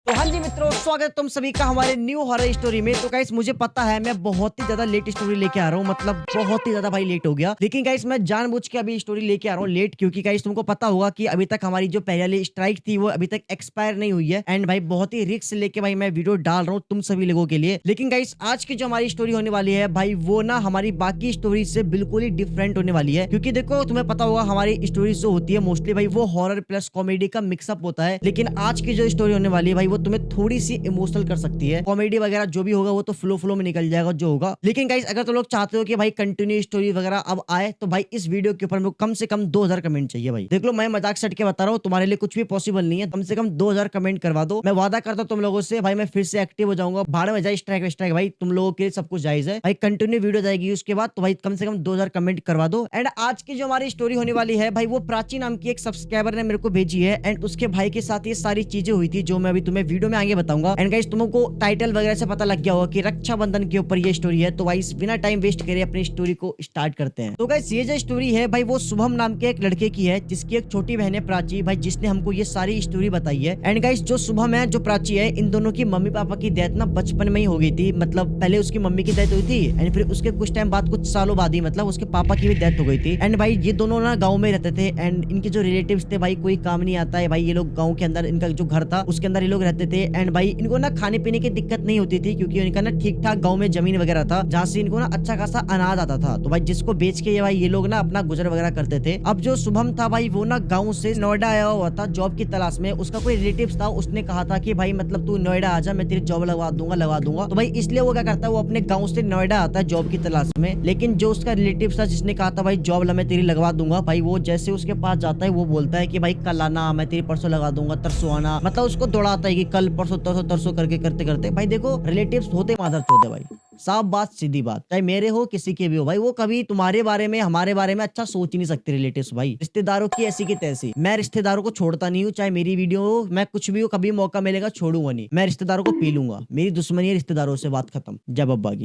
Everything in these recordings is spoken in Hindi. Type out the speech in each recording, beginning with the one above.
तो हाँ जी मित्रों, स्वागत है तुम सभी का हमारे न्यू हॉरर स्टोरी में। तो गाइस मुझे पता है मैं बहुत ही ज्यादा लेट स्टोरी लेके आ रहा हूँ, मतलब बहुत ही ज्यादा भाई लेट हो गया। लेकिन गाइस मैं जानबूझ के अभी स्टोरी लेके आ रहा हूँ लेट, क्योंकि गाइस तुमको पता होगा कि अभी तक हमारी जो पहले स्ट्राइक थी वो अभी तक एक्सपायर नहीं हुई है। एंड भाई बहुत ही रिस्क लेके भाई मैं वीडियो डाल रहा हूँ तुम सभी लोगों के लिए। लेकिन गाइस आज की जो हमारी स्टोरी होने वाली है भाई वो ना हमारी बाकी स्टोरी से बिल्कुल ही डिफरेंट होने वाली है। क्योंकि देखो तुम्हें पता होगा हमारी स्टोरी जो होती है मोस्टली भाई वो हॉरर प्लस कॉमेडी का मिक्सअप होता है। लेकिन आज की जो स्टोरी होने वाली है भाई वो तुम्हें थोड़ी सी इमोशनल कर सकती है। कॉमेडी वगैरह जो भी होगा वो तो फ्लो में निकल जाएगा जो होगा। लेकिन गाइस अगर तुम लोग चाहते हो कि भाई कंटिन्यू स्टोरी वगैरह अब आए तो भाई इस वीडियो के ऊपर कम से कम 2000 कमेंट चाहिए भाई। देख लो मैं मजाक सट के बता रहा हूँ, तुम्हारे लिए कुछ भी पॉसिबल नहीं है। कम से कम 2000 कमेंट करवा दो, मैं वादा करता हूँ तुम लोगों से भाई मैं फिर से एक्टिव हो जाऊंगा। भाड़ में जाए स्ट्राइक स्ट्राइक भाई, तुम लोगों के लिए सब कुछ जायज है भाई। कंटिन्यू वीडियो जाएगी उसके बाद तो भाई कम से कम 2000 कमेंट करवा दो। एंड आज की जो हमारी स्टोरी होने वाली है भाई वो प्राची नाम की एक सब्सक्राइबर ने मेरे को भेजी है। एंड उसके भाई के साथ ये सारी चीजें हुई थी जो मैं अभी तुम्हें वीडियो में आगे बताऊंगा। एंड गाइस तुमको टाइटल वगैरह से पता लग गया होगा कि रक्षाबंधन के ऊपर ये स्टोरी है। तो भाई बिना टाइम वेस्ट करे अपनी स्टोरी को स्टार्ट करते हैं। तो गाइस ये जो स्टोरी है भाई वो शुभम नाम के एक लड़के की है जिसकी एक छोटी बहन है प्राची भाई, जिसने हमको ये सारी स्टोरी बताई है। एंड गाइस जो शुभम है जो प्राची है इन दोनों की मम्मी पापा की डेथ ना बचपन में ही हो गई थी। मतलब पहले उसकी मम्मी की डेथ हुई थी एंड फिर उसके कुछ टाइम बाद कुछ सालों बाद ही मतलब उसके पापा की भी डेथ हो गई थी। एंड भाई ये दोनों ना गाँव में रहते थे एंड इनके जो रिलेटिव्स थे भाई कोई काम नहीं आता है भाई। ये लोग गाँव के अंदर इनका जो घर था उसके अंदर ये लोग रहते थे। एंड भाई इनको ना खाने पीने की दिक्कत नहीं होती थी क्योंकि इनका ना ठीक ठाक गांव में जमीन वगैरह था जहाँ से इनको ना अच्छा खासा अनाज आता था। तो भाई जिसको बेच के भाई ये लोग ना अपना गुजर वगैरह करते थे। अब जो शुभम था भाई वो ना गांव से नोएडा आया हुआ था जॉब की तलाश में। उसका कोई रिलेटिव था, उसने कहा था कि भाई मतलब तू नोएडा आ जा, मैं तेरी जॉब लगा दूंगा। तो भाई इसलिए वो क्या करता है वो अपने गाँव से नोएडा आता है जॉब की तलाश में। लेकिन जो उसका रिलेटिव था जिसने कहा था भाई जॉब मैं तेरी लगवा दूंगा, भाई वो जैसे उसके पास जाता है वो बोलता है कि भाई कल आना, मैं तेरी परसों लगा दूंगा, तरसों आना। मतलब उसको दौड़ाता है कि कल परसों तरसों करके करते करते भाई देखो रिलेटिव्स होते मादर चौदह भाई, साफ बात सीधी बात, चाहे मेरे हो किसी के भी हो भाई, वो कभी तुम्हारे बारे में हमारे बारे में अच्छा सोच ही नहीं सकते रिलेटिव्स भाई। रिश्तेदारों की ऐसी की तैसी। मैं रिश्तेदारों को छोड़ता नहीं हूँ, चाहे मेरी वीडियो हो, मैं कुछ भी हो, कभी मौका मिलेगा छोड़ूंगा नहीं। मैं रिश्तेदारों को पी लूंगा, मेरी दुश्मनी है रिश्तेदारों से, बात खत्म। जब अब्बा की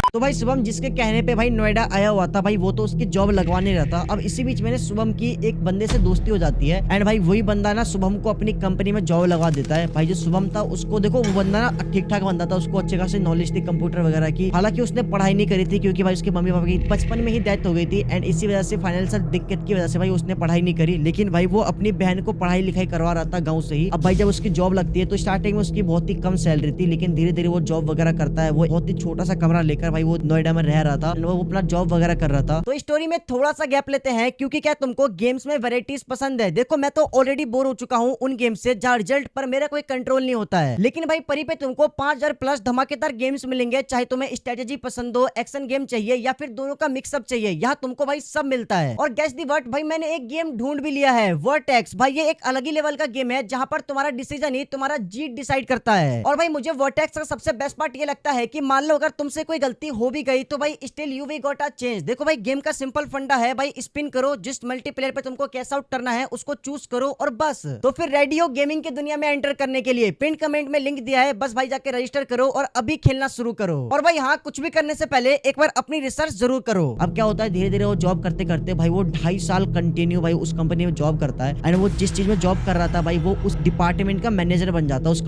तो भाई शुभम जिसके कहने पे भाई नोएडा आया हुआ था भाई वो तो उसकी जॉब लगवाने रहता। अब इसी बीच में शुभम की एक बंदे से दोस्ती हो जाती है एंड भाई वही बंदा ना शुभम को अपनी कंपनी में जॉब लगा देता है। भाई जो शुभम था उसको देखो वो बंदा ना ठीक ठाक बंदा था, उसको अच्छे खासे नॉलेज थी कंप्यूटर वगैरह की। हालांकि उसने पढ़ाई नहीं करी थी क्योंकि भाई उसके मम्मी पापा की बचपन में ही डेथ हो गई थी एंड इसी वजह से फाइनेंशियल दिक्कत की वजह से भाई उसने पढ़ाई नहीं करी। लेकिन भाई वो अपनी बहन को पढ़ाई लिखाई करवा रहा था गाँव से ही। अब भाई जब उसकी जॉब लगती है तो स्टार्टिंग में उसकी बहुत ही कम सैलरी थी, लेकिन धीरे धीरे वो जॉब वगैरह करता है। वो बहुत ही छोटा सा कमरा लेकर भाई वो नोएडा में रह रहा था, वो अपना जॉब वगैरह कर रहा था। तो स्टोरी में थोड़ा सा गैप लेते हैं क्योंकि क्या तुमको गेम्स में वैरायटीज पसंद है। देखो मैं तो ऑलरेडी बोर हो चुका हूँ उन गेम से जहाँ रिजल्ट पर मेरा कोई कंट्रोल नहीं होता है। लेकिन भाई परी पे तुमको 5000 प्लस धमाकेदार गेम्स मिलेंगे, चाहे तुम्हें स्ट्रेटेजी पसंद हो, एक्शन गेम चाहिए या फिर दोनों का मिक्सअप चाहिए, यहाँ तुमको भाई सब मिलता है। और गेस दी वर्ड भाई मैंने एक गेम ढूंढ भी लिया है, वर्टेक्स। भाई ये एक अलग ही लेवल का गेम है जहाँ पर तुम्हारा डिसीजन ही तुम्हारा जीत डिसाइड करता है। और भाई मुझे वर्टेक्स का सबसे बेस्ट पार्ट ये लगता है कि मान लो अगर तुमसे कोई गलती हो भी गई तो भाई still you we got a change. देखो भाई गेम का सिंपल फंडा है भाई, स्पिन करो, जिस मल्टीप्लेयर पे तुमको कैश आउट करना है उसको चूज करो और बस। तो फिर रेडियो गेमिंग की दुनिया में एंटर करने के लिए पिन कमेंट में लिंक दिया है, बस भाई जाके रजिस्टर करो और अभी खेलना शुरू करो। और भाई हाँ कुछ भी करने से पहले एक बार अपनी रिसर्च जरूर करो। अब क्या होता है धीरे धीरे वो जॉब करते करते भाई वो 2.5 साल कंटिन्यू भाई उस कंपनी में जॉब करता है एंड वो जिस चीज में जॉब कर रहा था भाई वो उस डिपार्टमेंट का मैनेजर बन जाता है। उस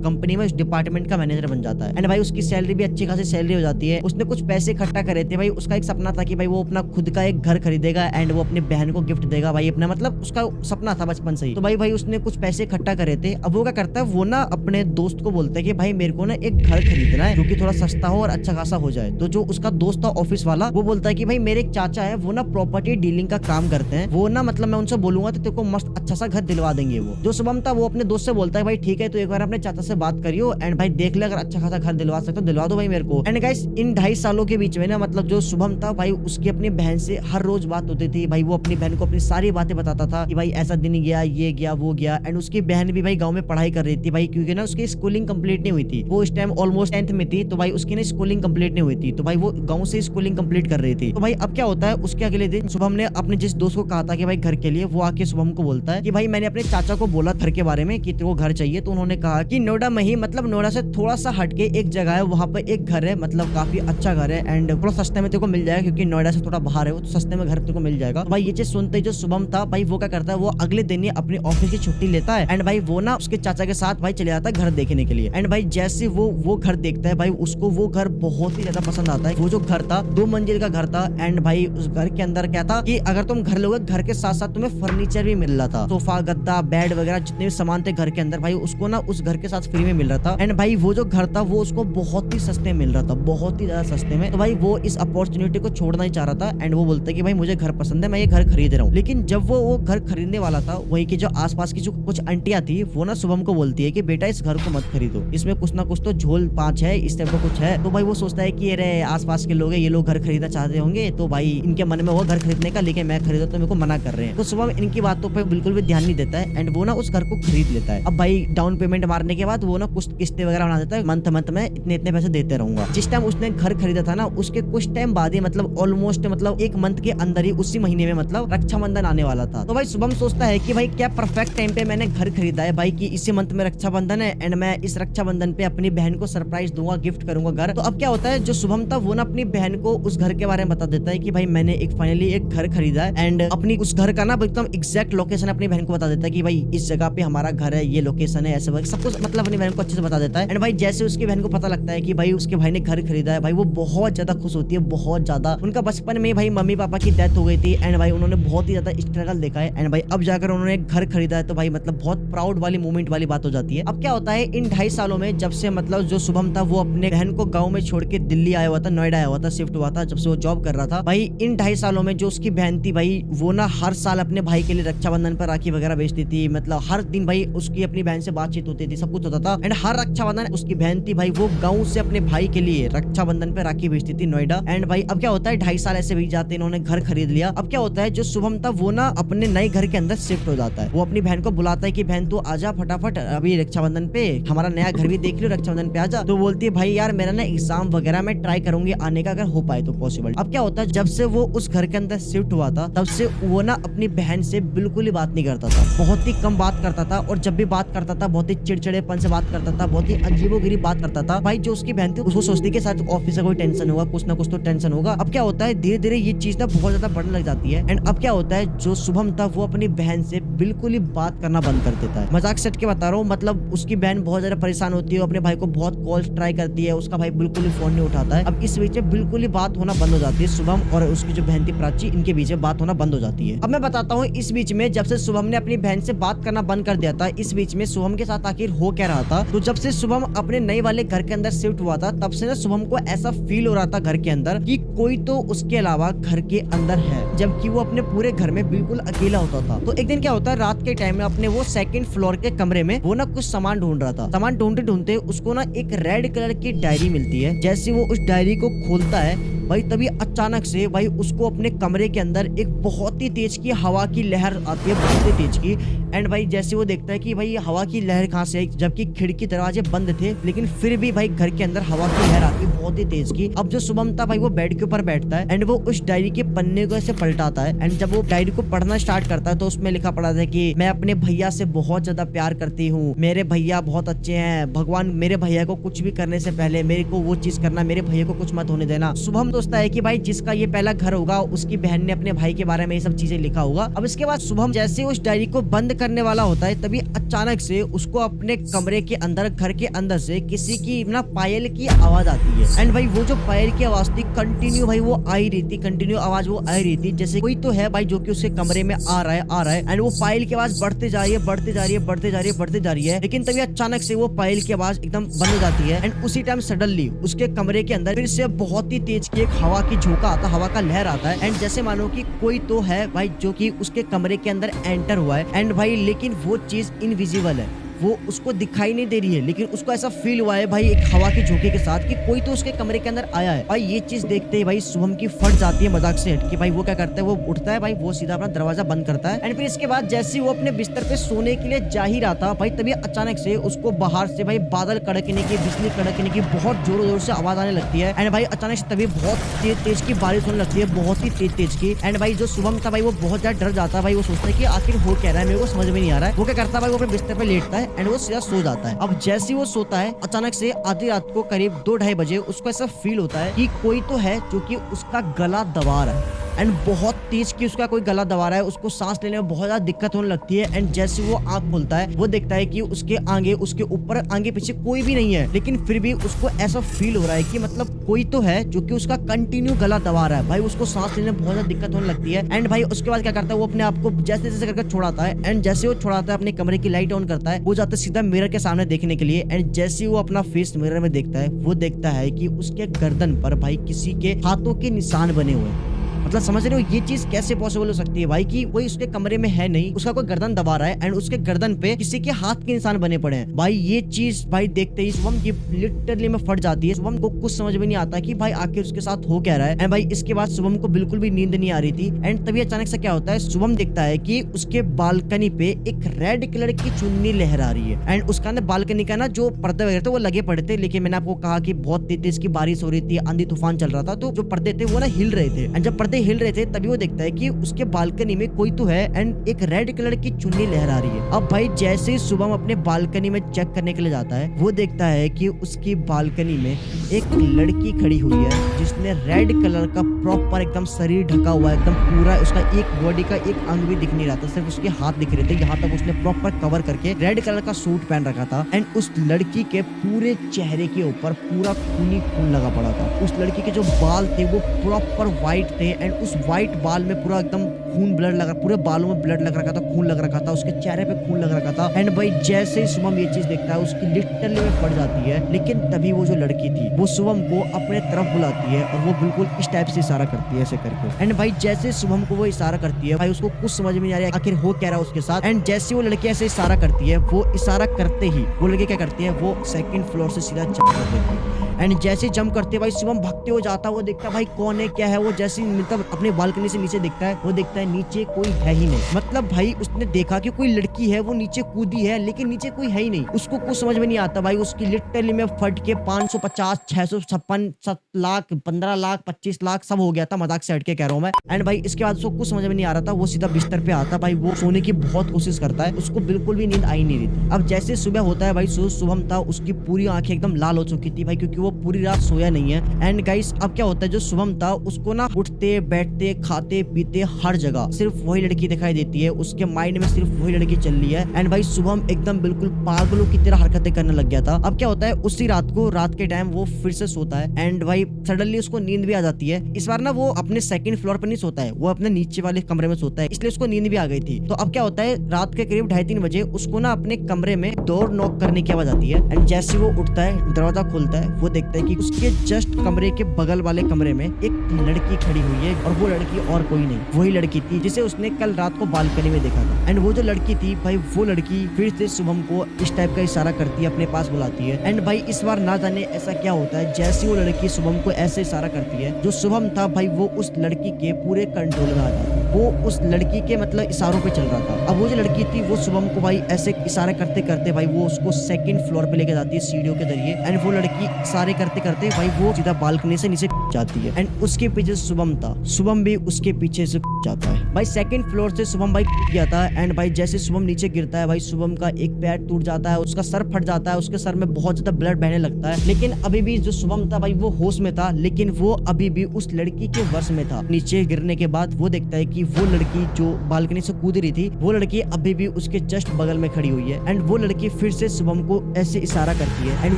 कंपनी में उस डिपार्टमेंट का मैनेजर बन जाता है एंड भाई उसकी सैलरी भी अच्छी खासी सैलरी हो जाती है। उसने कुछ पैसे इकट्ठा करे थे भाई, उसका एक सपना था कि भाई वो अपना खुद का एक घर खरीदेगा एंड वो अपनी बहन को गिफ्ट देगा भाई अपना, मतलब उसका सपना था बचपन से ही। तो भाई उसने कुछ पैसे इकट्ठा करे थे। अब वो क्या करता है वो ना अपने दोस्त को बोलता है कि भाई मेरे को ना एक घर खरीदना है जो कि थोड़ा सस्ता हो और अच्छा खासा हो जाए। तो जो उसका दोस्त था ऑफिस वाला वो बोलता है कि भाई मेरे एक चाचा है वो ना प्रॉपर्टी डीलिंग का काम करते हैं, वो ना मतलब मैं उनसे बोलूंगा तो तेरे को मस्त अच्छा सा घर दिलवा देंगे। वो जो शुभम था वो अपने दोस्त से बोलता है भाई ठीक है तो एक बार अपने चाचा से बात करियो एंड भाई देख ले अगर अच्छा खासा घर दिलवा सकते हो दिलवा दो भाई मेरे को। एंड गाइस इन 2.5 सालों के बीच में ना मतलब जो शुभम था भाई उसकी अपनी बहन से हर रोज बात होती थी भाई। वो अपनी बहन को अपनी सारी बातें बताता था कि भाई ऐसा दिन गया, ये गया, वो गया। एंड उसकी बहन भी भाई गांव में पढ़ाई कर रही थी भाई क्योंकि ना उसकी स्कूलिंग कंप्लीट नहीं हुई थी। वो इस टाइम ऑलमोस्ट 10th में थी तो भाई उसकी ना स्कूलिंग कंप्लीट नहीं हुई थी तो भाई वो गांव से स्कूलिंग कंप्लीट कर रही थी। तो भाई अब क्या होता है उसके अगले दिन शुभम ने अपने जिस दोस्त को कहा था कि भाई घर के लिए, वो आके शुभम को बोलता है कि भाई मैंने अपने चाचा को बोला घर के बारे में कि तेरे को घर चाहिए। तो उन्होंने कहा कि नोएडा में ही, मतलब नोएडा से थोड़ा सा हटके एक जगह है, वहाँ पे एक घर है, मतलब काफी काफी अच्छा घर है एंड थोड़ा सस्ते में तेरे को मिल जाएगा, क्योंकि नोएडा से थोड़ा बाहर है वो, तो सस्ते में घर तेरे को मिल जाएगा। तो भाई ये चीज सुनते ही जो शुभम था भाई वो क्या करता है, वो अगले दिन ही अपनी ऑफिस की छुट्टी लेता है एंड भाई वो ना उसके चाचा के साथ भाई चले जाता है घर देखने के लिए। एंड भाई जैसे वो घर देखता है भाई उसको वो घर बहुत ही ज्यादा पसंद आता है। वो जो घर था 2 मंजिल का घर था एंड भाई उस घर के अंदर क्या था कि अगर तुम घर लोगे घर के साथ साथ तुम्हें फर्नीचर भी मिल रहा था, सोफा गद्दा बेड वगैरह जितने भी सामान थे घर के अंदर भाई उसको ना उस घर के साथ फ्री में मिल रहा था। एंड भाई वो जो घर था वो उसको बहुत ही सस्ते मिल रहा था, बहुत ही ज्यादा सस्ते में। तो भाई वो इस अपॉर्चुनिटी को छोड़ना ही चाह रहा था एंड वो बोलता है कि भाई मुझे घर पसंद है, मैं ये घर खरीद रहा हूँ। लेकिन जब वो घर खरीदने वाला था वही की जो आसपास की जो कुछ आंटियां थी वो ना शुभम को बोलती है कि बेटा इस घर को मत खरीदो, इसमें कुछ ना कुछ तो झोल पांच है, इस टाइप का कुछ है। तो भाई वो सोचता है कि अरे आसपास के लोग हैं, ये लोग घर खरीदना चाहते होंगे तो भाई इनके मन में वो घर खरीदने का, लेकिन मैं खरीदो तो मेरे को मना कर रहे हैं। तो शुभम इनकी बातों पर बिल्कुल भी ध्यान नहीं देता है एंड वो ना उस घर को खरीद लेता है। अब भाई डाउन पेमेंट मारने के बाद वो ना कुछ किस्तें वगैरह बना देता है, मंथ में इतने इतने पैसे देते रहूंगा। जिस टाइम उसने घर खरीदा था ना उसके कुछ टाइम बाद ही मतलब ऑलमोस्ट मतलब 1 मंथ के अंदर ही उसी महीने में मतलब रक्षाबंधन आने वाला था। तो भाई शुभम सोचता है कि भाई क्या परफेक्ट टाइम पे मैंने घर खरीदा है भाई, कि इसी मंथ में रक्षाबंधन है एंड मैं इस रक्षाबंधन पे अपनी बहन को सरप्राइज दूंगा, गिफ्ट करूंगा घर। तो अब क्या होता है, जो शुभम था वो ना अपनी बहन को उस घर के बारे में बता देता है कि भाई मैंने फाइनली एक घर खरीदा है एंड अपनी उस घर का ना एकदम एग्जैक्ट लोकेशन अपनी बहन को बता देता है कि भाई इस जगह पे हमारा घर है, ये लोकेशन है, ऐसे सब कुछ मतलब अपनी बहन को अच्छे से बता देता है। एंड भाई जैसे उसकी बहन को पता लगता है कि भाई उसके भाई ने घर खरीदा है भाई वो बहुत ज्यादा खुश होती है, बहुत ज्यादा। उनका बचपन में भाई मम्मी पापा की डेथ हो गई थी एंड भाई उन्होंने बहुत ही ज्यादा स्ट्रगल देखा है एंड भाई अब जाकर उन्होंने एक घर खरीदा है, तो भाई मतलब बहुत प्राउड वाली मोमेंट वाली बात हो जाती है। अब क्या होता है, इन 2.5 सालों में जब से मतलब जो शुभम था वो अपने बहन को गाँव में छोड़ के दिल्ली आया हुआ था, नोएडा आया हुआ था, शिफ्ट हुआ था, जब से वो जॉब कर रहा था भाई इन 2.5 सालों में जो उसकी बहन थी भाई वो ना हर साल अपने भाई के लिए रक्षाबंधन पर राखी वगैरह बेचती थी, मतलब हर दिन भाई उसकी अपनी बहन से बातचीत होती थी, सब कुछ होता था। एंड हर रक्षाबंधन उसकी बहन थी भाई वो गाँव से अपने भाई के लिए रक्षाबंधन पे राखी बेचती थी नोएडा। एंड भाई अब क्या होता है 2.5 साल ऐसे बीत जाते, इन्होंने घर खरीद लिया। अब क्या होता है, जो शुभम था वो ना अपने नए घर के अंदर शिफ्ट हो जाता है। वो अपनी बहन को बुलाता है कि बहन तू आजा फटाफट, अभी रक्षाबंधन पे हमारा नया घर भी देख लो, रक्षाबंधन पे आजा। तो बोलती है भाई यार मेरा ना एग्जाम वगैरह में ट्राई करूंगी आने का, अगर हो पाए तो पॉसिबल। अब क्या होता है, जब से वो उस घर के अंदर शिफ्ट हुआ था तब से वो ना अपनी बहन से बिल्कुल ही बात नहीं करता था, बहुत ही कम बात करता था और जब भी बात करता था बहुत ही चिड़चिड़ेपन से बात करता था, बहुत ही अजीबोगरीब बात करता था। भाई जो उसकी बहन थी उसको सोचती कि शायद ऑफिस से कोई टेंशन होगा, कुछ ना कुछ तो टेंशन होगा। अब क्या होता है, धीरे धीरे ये चीज ना बहुत ज्यादा बढ़ने लग जाती है। एंड अब क्या होता है, जो शुभम था वो अपनी बहन से बिल्कुल ही बात करना बंद कर देता है। मजाक सेट के बता रहा हूँ, मतलब उसकी बहन बहुत ज्यादा परेशान होती है, अपने भाई को बहुत कॉल ट्राई करती है, उसका भाई बिल्कुल ही फोन नहीं उठाता है। अब इस बीच में बिल्कुल ही बात होना बंद हो जाती है, शुभम और उसकी जो बहन थी प्राची, इनके बीच में बात होना बंद हो जाती है। अब मैं बताता हूँ इस बीच में जब से शुभम ने अपनी बहन से बात करना बंद कर दिया था, इस बीच में शुभम के साथ आखिर हो क्या रहा था। तो जब से शुभम अपने नए वाले घर के अंदर शिफ्ट हुआ था तब से ना शुभम को ऐसा फील हो रहा था घर के अंदर कि कोई तो उसके अलावा घर के अंदर है, जबकि वो अपने पूरे घर में बिल्कुल अकेला होता था। तो एक दिन क्या होता है, रात के टाइम में अपने वो 2nd फ्लोर के कमरे में वो ना कुछ सामान ढूंढ रहा था। सामान ढूंढते ढूंढते उसको ना एक रेड कलर की डायरी मिलती है। जैसे वो उस डायरी को खोलता है भाई तभी अचानक से भाई उसको अपने कमरे के अंदर एक बहुत ही तेज की हवा की लहर आती है, बहुत ही तेज की। एंड भाई जैसे वो देखता है कि भाई हवा की लहर कहाँ से आई, जबकि खिड़की दरवाजे बंद थे लेकिन फिर भी भाई घर के अंदर हवा की लहर आती है बहुत ही तेज की। अब जो शुभम था भाई वो बेड के ऊपर बैठता है एंड वो उस डायरी के पन्ने को ऐसे पलटाता है एंड जब वो डायरी को पढ़ना स्टार्ट करता है तो उसमें लिखा पड़ा था कि मैं अपने भैया से बहुत ज्यादा प्यार करती हूँ, मेरे भैया बहुत अच्छे हैं, भगवान मेरे भैया को कुछ भी करने से पहले मेरे को वो चीज करना, मेरे भैया को कुछ मत होने देना। शुभम सोचता है कि भाई जिसका ये पहला घर होगा उसकी बहन ने अपने भाई के बारे में ये सब चीजें लिखा होगा। अब इसके बाद शुभम जैसे उस डायरी को बंद करने वाला होता है तभी अचानक से उसको अपने कमरे के अंदर, घर के अंदर से किसी की ना पायल की आवाज आती है। एंड भाई वो जो पायल की आवाज थी कंटिन्यू भाई वो आ ही रही थी, कंटिन्यू आवाज वो आ ही रही थी, जैसे कोई तो है भाई जो कि उसके कमरे में आ रहा है। एंड वो पायल की आवाज बढ़ते जा रही है, बढ़ते जा रही है, बढ़ते जा रही है, बढ़ते जा रही है, लेकिन तभी अचानक से वो पायल की आवाज एकदम बंद हो जाती है। एंड उसी टाइम सडनली उसके कमरे के अंदर फिर से बहुत ही तेज की एक हवा की झोंका आता है, हवा का लहर आता है। एंड जैसे मानो कि कोई तो है भाई जो कि उसके कमरे के अंदर एंटर हुआ है। एंड भाई लेकिन वो चीज इनविजिबल है, वो उसको दिखाई नहीं दे रही है, लेकिन उसको ऐसा फील हुआ है भाई एक हवा के झोंके के साथ कि कोई तो उसके कमरे के अंदर आया है। भाई ये चीज देखते ही भाई शुभम की फट जाती है मजाक से हट के। भाई वो क्या करता है, वो उठता है भाई, वो सीधा अपना दरवाजा बंद करता है। एंड फिर इसके बाद जैसे वो अपने बिस्तर पे सोने के लिए जा ही रहा था भाई तभी अचानक से उसको बाहर से भाई बादल कड़कने की, बिजली कड़कने की बहुत जोर जोर से आवाज आने लगती है। एंड भाई अचानक से तभी बहुत तेज की बारिश होने लगती है, बहुत ही तेज की। एंड भाई जो शुभम था भाई वो बहुत ज्यादा डर जाता है। भाई वो सोचता है कि आखिर हो क्या रहा है, मेरे को समझ में नहीं आ रहा है। वो क्या करता है भाई, वो अपने बिस्तर पे लेटता है एंड वो सीधा सो जाता है। अब जैसे ही वो सोता है अचानक से आधी रात को करीब 2-2:30 बजे उसको ऐसा फील होता है कि कोई तो है जो कि उसका गला दबा रहा है एंड बहुत तेज की उसका कोई गला दबा रहा है। उसको सांस लेने में बहुत ज्यादा दिक्कत होने लगती है एंड जैसे वो आंख खोलता है वो देखता है कि उसके आगे उसके ऊपर आगे पीछे कोई भी नहीं है, लेकिन फिर भी उसको ऐसा फील हो रहा है कि मतलब कोई तो है जो कि उसका कंटिन्यू गला दबा रहा है। भाई उसको सांस लेने में बहुत ज्यादा दिक्कत होने लगती है एंड भाई उसके बाद क्या करता है वो अपने आप को जैसे जैसे करके छुड़ाता है एंड जैसे वो छुड़ाता है अपने कमरे की लाइट ऑन करता है, वो जाता है सीधा मिरर के सामने देखने के लिए एंड जैसे वो अपना फेस मिरर में देखता है वो देखता है कि उसके गर्दन पर भाई किसी के हाथों के निशान बने हुए हैं। मतलब समझ रहे हो ये चीज कैसे पॉसिबल हो सकती है भाई कि कोई उसके कमरे में है नहीं, उसका कोई गर्दन दबा रहा है एंड उसके गर्दन पे किसी के हाथ के निशान बने पड़े हैं। भाई ये चीज भाई देखते ही शुभम की लिटरली में फट जाती है। शुभम को कुछ समझ में नहीं आता कि भाई आखिर उसके साथ हो क्या रहा है एंड भाई इसके बाद शुभम को बिल्कुल भी नींद नहीं आ रही थी एंड तभी अचानक से क्या होता है शुभम देखता है कि उसके बालकनी पे एक रेड कलर की चुन्नी लहरा रही है एंड उसका अंदर बालकनी का ना जो पर्दे वगैरह थे वो लगे पड़े थे, लेकिन मैंने आपको कहा कि बहुत तेज की बारिश हो रही थी, आंधी तूफान चल रहा था, तो जो पर्दे थे वो ना हिल रहे थे एंड जब पर्दे हिल रहे थे तभी वो देखता है कि उसके बालकनी में कोई तो है एंड एक रेड कलर की चुन्नी लहरा रही है। अब भाई जैसे ही शुभम अपने बालकनी में चेक करने के लिए जाता है वो देखता है कि उसकी बालकनी में एक लड़की खड़ी हुई है जिसने रेड कलर का प्रॉपर एकदम शरीर ढका हुआ है, एकदम पूरा उसका एक बॉडी का एक अंग भी दिख नहीं रहा था, सिर्फ उसके हाथ दिख रहे थे। यहाँ तक उसने प्रॉपर कवर करके रेड कलर का सूट पहन रखा था एंड उस लड़की के पूरे चेहरे के ऊपर पूरा खूनी खून लगा पड़ा था। उस लड़की के जो बाल थे वो प्रॉपर व्हाइट थे एंड उस व्हाइट बाल में पूरा एकदम खून ब्लड लगा, पूरे बालों में ब्लड लग रखा था, खून लग रखा था, उसके चेहरे पे खून लग रखा था एंड भाई जैसे ही शुभम ये चीज देखता है उसकी लिटरली में पड़ जाती है। लेकिन तभी वो जो लड़की थी वो शुभम को अपने तरफ बुलाती है और वो बिल्कुल इस टाइप से इशारा करती है ऐसे करके एंड भाई जैसे शुभम को वो इशारा करती है भाई उसको कुछ समझ में नहीं आ रहा है आखिर हो क्या रहा है उसके साथ एंड जैसे वो लड़की ऐसे इशारा करती है वो इशारा करते ही वो लड़की क्या करती है वो 2nd फ्लोर से सीधा जंप कर देती है एंड जैसे जंप करते भाई शुभम भागते हो जाता है, वो देखता है भाई कौन है क्या है, वो जैसे मतलब अपने बालकनी से नीचे देखता है वो देखता है नीचे कोई है ही नहीं। मतलब भाई उसने देखा कि कोई लड़की है वो नीचे कूदी है लेकिन नीचे कोई है ही नहीं, उसको कुछ समझ में नहीं आता। भाई उसकी लिटरली में फट के 550 656 7 लाख 15 लाख 25 लाख सब हो गया था, मजाक से हटके कह रहा हूँ मैं एंड भाई इसके बाद उसको कुछ समझ में नहीं आ रहा था, वो सीधा बिस्तर पे आता भाई, वो सोने की बहुत कोशिश करता है, उसको बिल्कुल भी नींद आई नहीं रही थी। अब जैसे सुबह होता है भाई शुभम था उसकी पूरी आंखें एकदम लाल हो चुकी थी भाई क्योंकि वो पूरी रात सोया नहीं है एंड गाइस अब क्या होता है जो शुभम था उसको ना उठते बैठते खाते पीते हर जगह सिर्फ वही लड़की दिखाई देती है, उसके माइंड में सिर्फ वही लड़की चल रही है एंड भाई शुभम एकदम बिल्कुल पागलों की तरह हरकतें करने लग गया था। अब क्या होता है उसी रात के टाइम वो फिर से सोता है एंड भाई सडनली उसको नींद भी आ जाती है। इस बार ना वो अपने 2nd फ्लोर पर नहीं सोता है, वो अपने नीचे वाले कमरे में सोता है, इसलिए उसको नींद भी आ गई थी। तो अब क्या होता है रात के करीब 2:30-3 बजे उसको ना अपने कमरे में डोर नॉक करने की आवाज आती है एंड जैसे वो उठता है दरवाजा खोलता है वो देखता है कि उसके जस्ट कमरे के बगल वाले कमरे में एक लड़की खड़ी हुई है और वो लड़की और कोई नहीं वही लड़की थी जिसे उसने कल रात को बालकनी में देखा था एंड वो जो लड़की थी भाई वो लड़की फिर से शुभम को इस टाइप का इशारा करती है, अपने पास बुलाती है एंड भाई इस बार ना जाने ऐसा क्या होता है जैसे वो लड़की शुभम को ऐसे इशारा करती है जो शुभम था भाई वो उस लड़की के पूरे कंट्रोल में आ जाता है, वो उस लड़की के मतलब इशारों पे चल रहा था। अब वो जो लड़की थी वो शुभम को भाई ऐसे इशारे करते करते भाई वो उसको 2nd फ्लोर पे लेके जाती है सीढ़ियों के जरिए एंड वो लड़की इशारे करते करते भाई वो सीधा बालकनी से नीचे जाती है एंड उसके पीछे शुभम था, शुभम भी उसके पीछे से जाता है। भाई 2nd फ्लोर से शुभम भाई गया था एंड भाई जैसे शुभम नीचे गिरता है भाई शुभम का एक पैर टूट जाता है, उसका सर फट जाता है, उसके सर में बहुत ज्यादा ब्लड बहने लगता है। लेकिन अभी भी जो शुभम था भाई वो होश में था, लेकिन वो अभी भी उस लड़की के वश में था। नीचे गिरने के बाद वो देखता है कि वो लड़की जो बालकनी से कूद रही थी वो लड़की अभी भी उसके जस्ट बगल में खड़ी हुई है एंड वो लड़की फिर से शुभम को ऐसे इशारा करती है एंड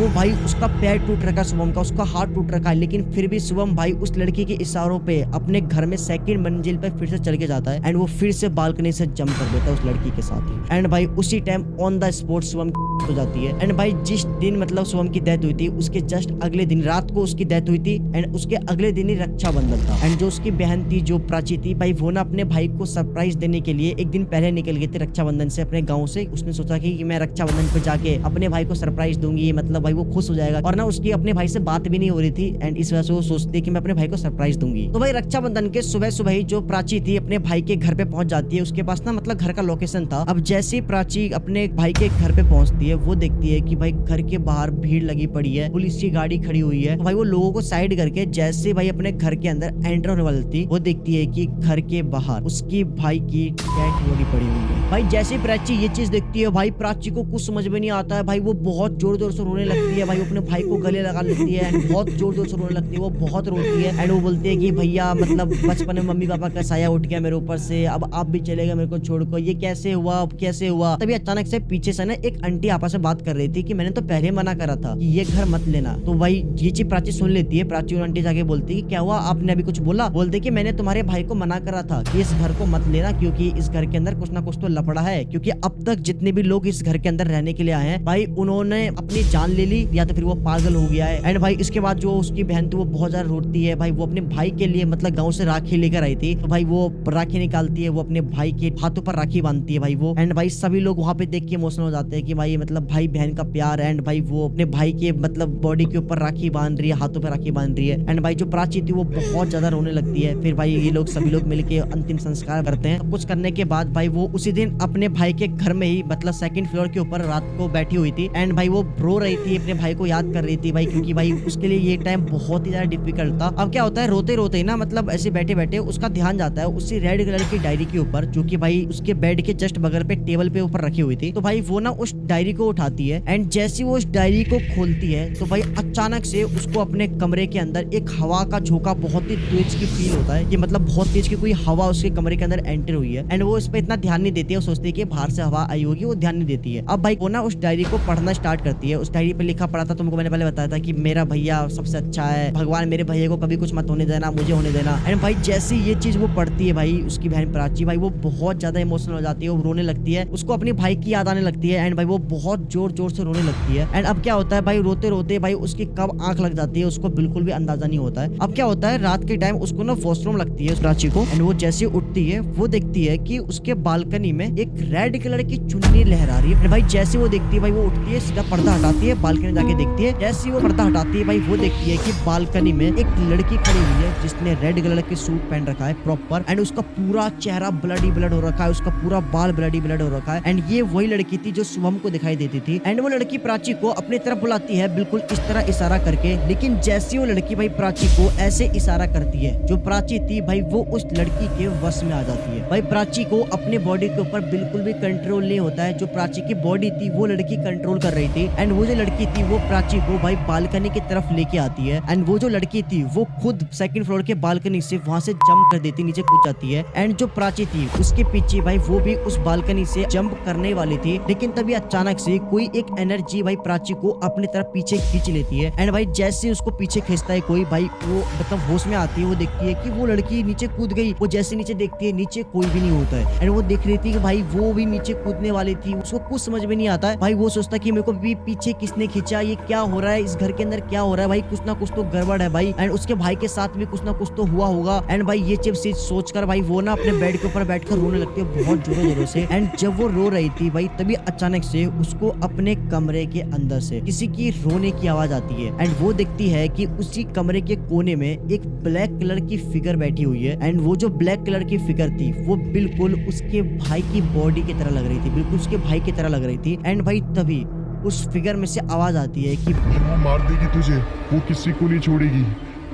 वो भाई उसका पैर टूट रखा शुभम का, उसका हाथ टूट रखा है, लेकिन फिर भी शुभम भाई उस लड़की के इशारों पे अपने घर में 2nd मंजिल पे फिर से चल के जाता है एंड वो फिर से बालकनी से जंप कर देता है उस लड़की के साथ ही एंड भाई उसी time on the spot Shubham हो जाती है एंड भाई जिस दिन मतलब शुभम की डेथ हुई थी उसके जस्ट अगले दिन रात को उसकी डेथ हुई थी एंड उसके अगले दिन ही रक्षाबंधन था एंड जो उसकी बहन थी जो प्राची थी भाई वो ना अपने भाई को सरप्राइज देने के लिए एक दिन पहले निकल गई थी रक्षाबंधन से अपने गाँव से। उसने सोचा कि मैं रक्षाबंधन पे जाके अपने भाई को सरप्राइज दूंगी, मतलब भाई वो खुश हो जाएगा और ना उसकी अपने भाई से बात भी नहीं हो रही थी एंड इस वजह से वो सोचती है कि मैं अपने भाई को सरप्राइज दूंगी। तो भाई रक्षाबंधन के सुबह सुबह ही जो प्राची थी अपने भाई के घर पे पहुंच जाती है। उसके पास ना मतलब घर का लोकेशन था। अब जैसे ही प्राची अपने भाई के घर पे पहुंचती है वो देखती है कि भाई घर के बाहर भीड़ लगी पड़ी है, पुलिस की गाड़ी खड़ी हुई है। तो भाई वो लोगों को साइड करके जैसे भाई अपने घर के अंदर एंटर होने वाली थी वो देखती है कि घर के बाहर उसकी भाई की डेड बॉडी पड़ी हुई है। भाई जैसे प्राची ये चीज देखती है भाई प्राची को कुछ समझ में नहीं आता है। भाई वो बहुत जोर जोर से रोने लगती है। भाई वो अपने भाई को गले लगा लेती है एंड बहुत जोर जोर से रोने लगती है। वो बहुत रोती है एंड वो बोलती है कि भैया मतलब बचपन में मम्मी पापा का साया उठ गया मेरे ऊपर से, अब आप भी चले गए मेरे को छोड़कर, ये कैसे हुआ, अब कैसे हुआ। तभी अचानक से पीछे से ना एक आंटी आपस में बात कर रही थी कि मैंने तो पहले मना करा था कि ये घर मत लेना। तो भाई ये चीज प्राची सुन लेती है। प्राची और आंटी जाके बोलती है कि क्या हुआ, आपने अभी कुछ बोला? बोलते कि मैंने तुम्हारे भाई को मना करा था कि इस घर को मत लेना क्योंकि इस घर के अंदर कुछ ना कुछ तो लफड़ा है। क्योंकि अब तक जितने भी लोग इस घर के अंदर रहने के लिए आए हैं भाई उन्होंने अपनी जान ले ली या तो फिर वो पागल हो गया है। एंड भाई इसके बाद जो उसकी बहन थी वो बहुत ज्यादा रोती है। भाई वो अपने भाई के लिए मतलब गाँव से राखी लेकर आई थी। तो भाई वो राखी निकालती है, वो अपने भाई के हाथों पर राखी बांधती है भाई वो। एंड भाई सभी लोग वहाँ पे देख के इमोशनल हो जाते हैं कि भाई मतलब भाई बहन का प्यार। एंड भाई वो अपने भाई के मतलब बॉडी के ऊपर राखी बांध रही है, हाथों पे राखी बांध रही है। एंड भाई जो प्राची थी वो बहुत ज्यादा रोने लगती है। फिर भाई ये लोग सभी लोग मिलके अंतिम संस्कार करते हैं। कुछ करने के बाद भाई वो उसी दिन अपने भाई के घर में ही मतलब सेकंड फ्लोर के ऊपर रात को बैठी हुई थी। एंड भाई वो रो रही थी, अपने भाई को याद कर रही थी भाई, क्योंकि भाई उसके लिए ये टाइम बहुत ही ज्यादा डिफिकल्ट था। अब क्या होता है रोते रोते ही ना मतलब ऐसे बैठे बैठे उसका ध्यान जाता है उसी रेड कलर की डायरी के ऊपर जो कि भाई उसके बेड के जस्ट बगल पे टेबल पे ऊपर रखी हुई थी। तो भाई वो ना उस डायरी को उठाती है एंड जैसी वो उस डायरी को खोलती है तो भाई अचानक से उसको अपने कमरे के अंदर एक हवा का झोंका बहुत ही तेज की फील होता है कि मतलब बहुत तेज की कोई हवा उसके कमरे के अंदर एंटर हुई है। एंड वो इस पे इतना ध्यान नहीं देती है, वो सोचती है कि बाहर से हवा आई होगी, वो ध्यान नहीं देती है। अब भाई वो ना उस डायरी को पढ़ना स्टार्ट करती है। उस डायरी पे लिखा पड़ा था, तुमको मैंने पहले बताया था कि मेरा भैया सबसे अच्छा है, भगवान मेरे भैया को कभी कुछ मत होने देना, मुझे होने देना। एंड भाई जैसे ये चीज वो पढ़ती है भाई उसकी बहन प्राची भाई वो बहुत ज्यादा इमोशनल हो जाती है, वो रोने लगती है, उसको अपनी भाई की याद आने लगती है। एंड भाई वो बहुत जोर जोर से रोने लगती है। एंड अब क्या होता है भाई रोते रोते भाई उसकी कब आंख लग जाती है उसको बिल्कुल भी अंदाजा नहीं होता है। अब क्या होता है रात के टाइम उसको ना वॉशरूम लगती है प्राची को। एंड वो जैसे उठती है वो देखती है कि उसके बालकनी में एक रेड कलर की चुन्नी लहरा रही है। भाई जैसे वो देखती है भाई वो उठती है, सीधा पर्दा हटाती है, बालकनी जाके देखती है। जैसे वो पर्दा हटाती है भाई वो देखती है कि बालकनी में एक लड़की खड़ी हुई है जिसने रेड कलर की सूट पहन रखा है प्रॉपर। एंड उसका पूरा चेहरा ब्लडी ब्लड हो रखा है, उसका पूरा बाल ब्लडी ब्लड हो रखा है। एंड ये वही लड़की थी जो शुभम को दिखाई देती थी। एंड वो लड़की प्राची को अपनी तरफ बुलाती है बिल्कुल इस तरह इशारा करके। लेकिन जैसी वो लड़की भाई प्राची को ऐसे इशारा करती है जो प्राची थी भाई वो उस लड़की के वश में आ जाती है। भाई प्राची को अपने बॉडी के ऊपर बिल्कुल भी कंट्रोल नहीं होता है। जो प्राची की बॉडी थी वो लड़की कंट्रोल कर रही थी। एंड वो जो लड़की थी वो प्राची को भाई बालकनी की तरफ लेके आती है। एंड वो जो लड़की थी वो खुद सेकंड फ्लोर के बालकनी से वहां से जंप कर देती, नीचे कूद जाती है। एंड जो प्राची थी उसके पीछे भाई वो भी उस बालकनी से जंप करने वाली थी। लेकिन तभी अचानक से कोई एक एनर्जी भाई प्राची को अपनी तरफ पीछे खींच लेती है। एंड भाई जैसे उसको पीछे खींचता है कोई भाई वो मतलब होश में आती है, वो देखती है कि वो लड़की नीचे कूद गई। वो जैसे नीचे देखती है नीचे कोई भी नहीं होता है। एंड वो देख रही थी कि भाई वो भी नीचे कूदने वाली थी, उसको कुछ समझ में नहीं आता है। भाई वो सोचता कि मेरे को भी पीछे किसने खींचा, ये क्या हो रहा है, इस घर के अंदर क्या हो रहा है, भाई कुछ ना कुछ तो गड़बड़ है भाई। एंड उसके भाई के साथ भी कुछ ना कुछ तो हुआ होगा। एंड भाई ये चीज सोचकर भाई वो ना अपने बेड के ऊपर बैठकर रोने लगती है बहुत जोरों जोरों से। एंड जब वो रो रही थी भाई तभी अचानक से उसको अपने कमरे के अंदर से किसी की रोने की आवाज आती है। एंड वो देखती है कि उसी कमरे के कोने में एक ब्लैक कलर की फिगर बैठी हुई है। एंड वो जो ब्लैक कलर की फिगर थी वो बिल्कुल उसके भाई की बॉडी की तरह लग रही थी, बिल्कुल उसके भाई की तरह लग रही थी। एंड भाई तभी उस फिगर में से आवाज आती है कि वो मार देगी तुझे, वो किसी को नहीं छोड़ेगी,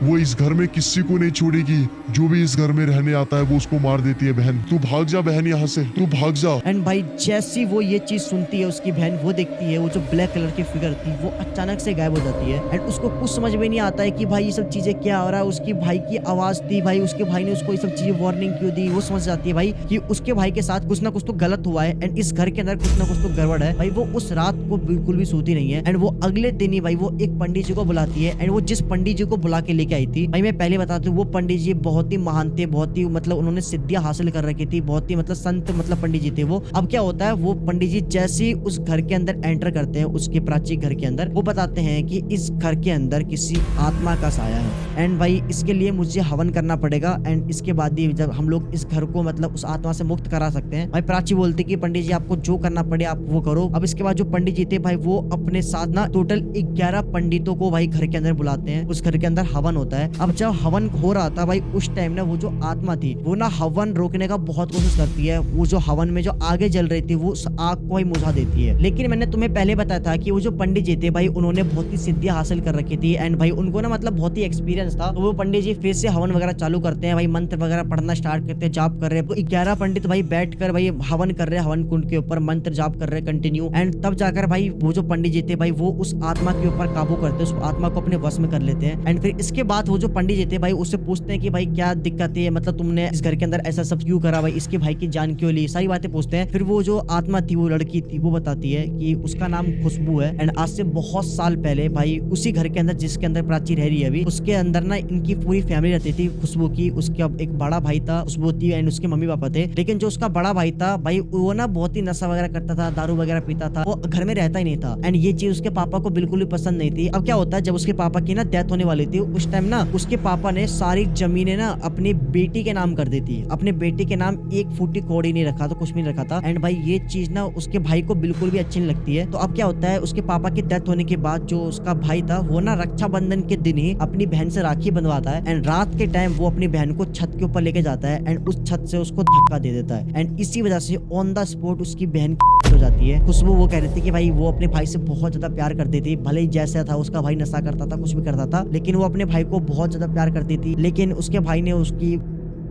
वो इस घर में किसी को नहीं छोड़ेगी, जो भी इस घर में रहने आता है वो उसको मार देती है। बहन तू भाग जा, बहन यहाँ से तू भाग जा। एंड भाई जैसी वो ये चीज सुनती है उसकी बहन वो देखती है वो जो ब्लैक कलर की फिगर थी वो अचानक से गायब हो जाती है। एंड उसको कुछ समझ में नहीं आता है कि भाई ये सब चीजें क्या हो रहा है। उसकी भाई की आवाज थी भाई, उसके भाई ने उसको ये सब चीजें वार्निंग क्यों दी, वो समझ जाती है भाई कि उसके भाई के साथ कुछ ना कुछ तो गलत हुआ है। एंड इस घर के अंदर कुछ ना कुछ तो गड़बड़ है। भाई वो उस रात को बिल्कुल भी सोती नहीं है। एंड वो अगले दिन ही भाई वो एक पंडित जी को बुलाती है। एंड वो जिस पंडित जी को बुला के लेके लेके आई थी। भाई मैं पहले बता दूं वो पंडित जी बहुत ही महान थे, बहुत ही मतलब उन्होंने सिद्धियां हासिल कर रखी थी, बहुत ही मतलब संत मतलब पंडित जी थे वो। अब क्या होता है वो पंडित जी जैसे ही उस घर के अंदर एंटर करते हैं, उसके प्राचीन घर के अंदर, वो बताते हैं कि इस घर के अंदर किसी आत्मा का साया है एंड भाई इसके लिए मुझे हवन करना पड़ेगा एंड इसके बाद ही जब हम लोग इस घर को मतलब उस आत्मा से मुक्त करा सकते हैं। भाई प्राची बोलती कि पंडित जी आपको जो करना पड़े आप वो करो। अब इसके बाद जो पंडित जी थे भाई वो अपने साथ ना टोटल 11 पंडितों को भाई घर के अंदर बुलाते हैं। उस घर के अंदर हवन होता है। अब जब हवन हो रहा था भाई उस टाइम ना वो जो आत्मा थी वो ना हवन रोकने का बहुत कोशिश करती है। वो जो हवन में जो आगे जल रही थी वो उस आग को ही मुझा देती है। लेकिन मैंने तुम्हें पहले बताया था कि वो जो पंडित जी थे भाई उन्होंने बहुत ही सिद्धियां हासिल कर रखी थी एंड भाई उनको ना मतलब बहुत ही एक्सपीरियंस था। तो वो पंडित जी फिर से हवन वगैरह चालू करते हैं, भाई मंत्र वगैरह पढ़ना स्टार्ट करते हैं, जाप कर रहे हैं। तो 11 पंडित भाई बैठकर भाई हवन कर रहे हैं, हवन कुंड के ऊपर मंत्र जाप कर रहे हैं कंटिन्यू। एंड तब जाकर भाई वो जो पंडित जी थे भाई वो उस आत्मा के ऊपर काबू करते हैं, उस आत्मा को अपने वश में कर लेते हैं। एंड फिर इसके बाद वो जो पंडित जी थे भाई उससे पूछते हैं कि भाई क्या दिक्कत है, मतलब तुमने इस घर के अंदर ऐसा सब क्यों करा, भाई इसके भाई की जान क्यों ली, सारी बातें पूछते हैं। फिर वो जो आत्मा थी वो लड़की थी वो बताती है कि उसका नाम खुशबू है एंड आज से बहुत साल पहले भाई उसी घर के अंदर जिसके अंदर प्राची रह रही है अभी, उसके अंदर ना इनकी पूरी फैमिली रहती थी खुशबू की। उसका एक बड़ा भाई था खुशबू थी एंड उसके मम्मी पापा थे। लेकिन जो उसका बड़ा भाई था भाई वो ना बहुत ही नशा वगैरह करता था, दारू वगैरह पीता था, वो घर में रहता ही नहीं था एंड ये चीज उसके पापा को बिल्कुल भी पसंद नहीं थी। अब क्या होता है जब उसके पापा की ना डेथ होने वाली थी उस टाइम ना उसके पापा ने सारी जमीनें ना अपनी बेटी के नाम कर दी थी। अपने बेटी के नाम एक फूटी कौड़ी नहीं रखा था, कुछ भी नहीं रखा था एंड भाई ये चीज ना उसके भाई को बिल्कुल भी अच्छी नहीं लगती है। तो अब क्या होता है उसके पापा की डेथ होने के बाद जो उसका भाई था वो ना रक्षाबंधन के दिन ही अपनी बहन से राखी बंधवाता है एंड रात के टाइम वो अपनी बहन को छत के ऊपर लेके जाता है एंड उस छत से उसको धक्का दे देता है एंड इसी वजह से ऑन द स्पॉट उसकी बहन हो जाती है। खुशबू वो कह रही थी कि भाई वो अपने भाई से बहुत ज्यादा प्यार करती थी, भले ही जैसा था उसका भाई नशा करता था कुछ भी करता था लेकिन वो अपने भाई को बहुत ज्यादा प्यार करती थी। लेकिन उसके भाई ने उसकी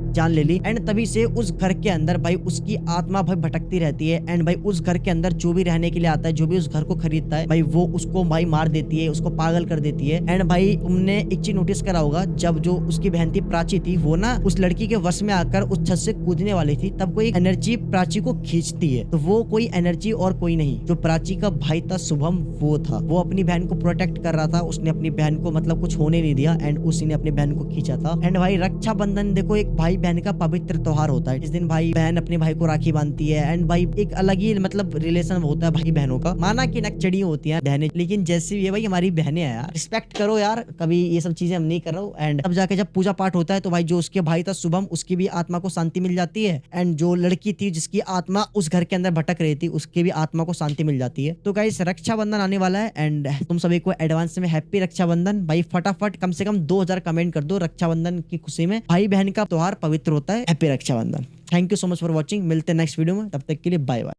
जान ले ली एंड तभी से उस घर के अंदर भाई उसकी आत्मा भाई भटकती रहती है एंड भाई उस घर के अंदर जो भी रहने के लिए आता है, जो भी उस घर को खरीदता है भाई वो उसको भाई मार देती है, उसको पागल कर देती है। एंड भाई तुमने एक चीज नोटिस करा होगा जब जो उसकी बहन थी प्राची थी वो ना उस लड़की के वश में आकर उस छत से कूदने वाली थी तब कोई एनर्जी प्राची को खींचती है। तो वो कोई एनर्जी और कोई नहीं, जो प्राची का भाई था शुभम वो था। वो अपनी बहन को प्रोटेक्ट कर रहा था, उसने अपनी बहन को मतलब कुछ होने नहीं दिया एंड उसी ने अपनी बहन को खींचा था। एंड भाई रक्षाबंधन देखो एक भाई बहन का पवित्र त्योहार होता है। इस दिन भाई बहन अपने भाई को राखी बांधती है एंड भाई एक अलग ही मतलब रिलेशन होता है भाई बहनों का। माना कि नकचड़ी होती है बहनें, लेकिन जैसे भी है भाई हमारी बहनें हैं यार, रिस्पेक्ट करो यार। कभी ये सब चीजें हम नहीं कर रहा हूँ। एंड अब जाके जब पूजा पाठ होता है तो भाई जो उसके भाई था शुभम उसकी भी आत्मा को शांति मिल जाती है एंड जो लड़की थी जिसकी आत्मा उस घर के अंदर भटक रही थी उसकी भी आत्मा को शांति मिल जाती है। तो गाइस रक्षाबंधन आने वाला है एंड तुम सभी को एडवांस में हैप्पी रक्षाबंधन। भाई फटाफट कम से कम 2000 कमेंट कर दो रक्षाबंधन की खुशी में। भाई बहन का त्योहार पवित्र होता है। Happy Rakshabandhan. Thank you so much for watching. मिलते हैं नेक्स्ट वीडियो में, तब तक के लिए बाय बाय।